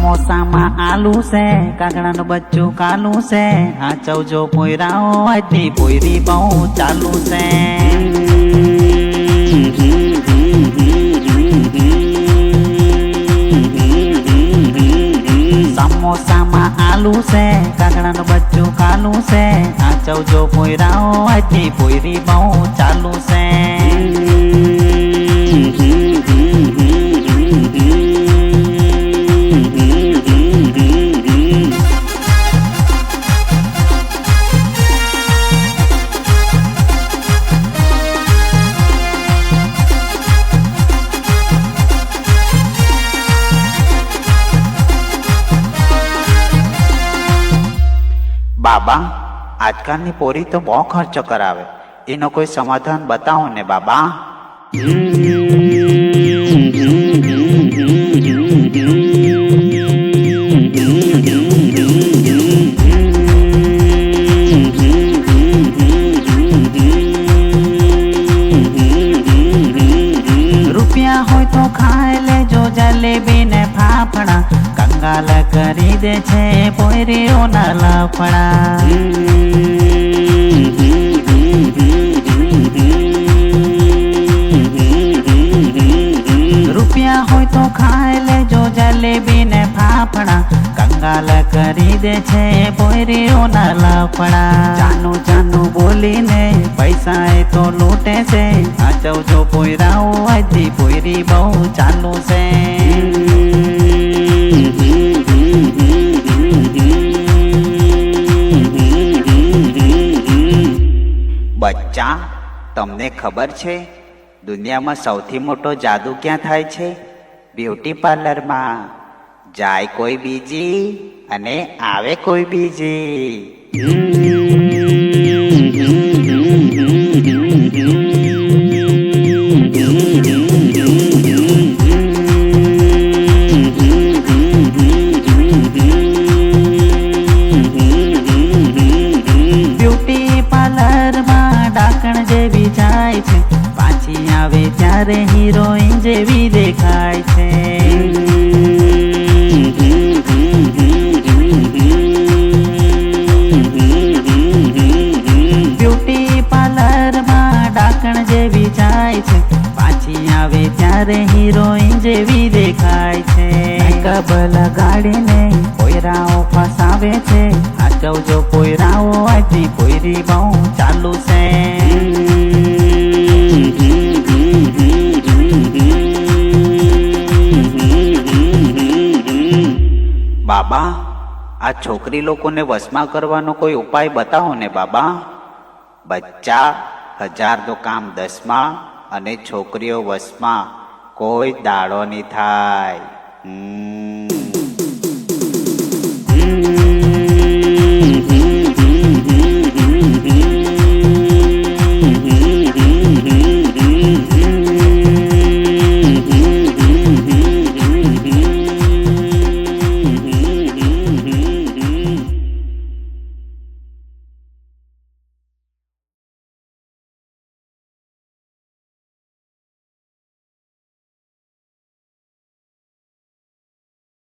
સમોસામાં આલુ છે, કાગડાનું બચ્ચું કાલું છે, હાચવજો પોયરાઓ આજની પોયરી બહુ ચાલુ છે. સમોસામાં આલુ છે, કાગડાનું બચ્ચું કાલું છે, હાચવજો પોયરાઓ આજની પોયરી બહુ ચાલુ છે. બાબા, આજકાલની પોરી તો બહુ ખર્ચો કરાવે, એનો કોઈ સમાધાન બતાવો ને બાબા. રૂપિયા હોય તો ખાઈ લેજો જલેબી ને ફાફડા, કંગાલ કરી દે છે પોયરીઓના લફડા. રૂપિયા હોય તો ખાઈ લેજો જલેબી ને ફાફડા, કંગાલ કરી દે છે પોયરીઓના લફડા. જાનું જાનું બોલીને પૈસા એ તો લૂંટે છે, સાચવજો પોયરાઓ આજની પોયરી બહુ ચાલુ છે. બચ્ચા, તમને ખબર છે દુનિયામાં સૌથી મોટો જાદુ ક્યાં થાય છે? બ્યુટી પાર્લરમાં. જાય કોઈ બીજી અને આવે કોઈ બીજી. પાછી આવે ત્યારે હિરોઈન જેવી દેખાય છે. બ્યુટી પાર્લરમાં ડાકણ જેવી જાય છે, પાછી આવે ત્યારે હિરોઈન જેવી દેખાય છે. મેકઅપ લગાડીને પોયરાઓ ફસાવે છે, સાચવજો પોયરાઓ આજની પોયરી બહુ ચાલુ છે. બાબા, આ છોકરી લોકોને વશમાં કરવાનો કોઈ ઉપાય બતાવો ને બાબા. બચ્ચા, 1000 તો કામ 10માં, અને છોકરીઓ વશમાં કોઈ દાડો નહીં થાય.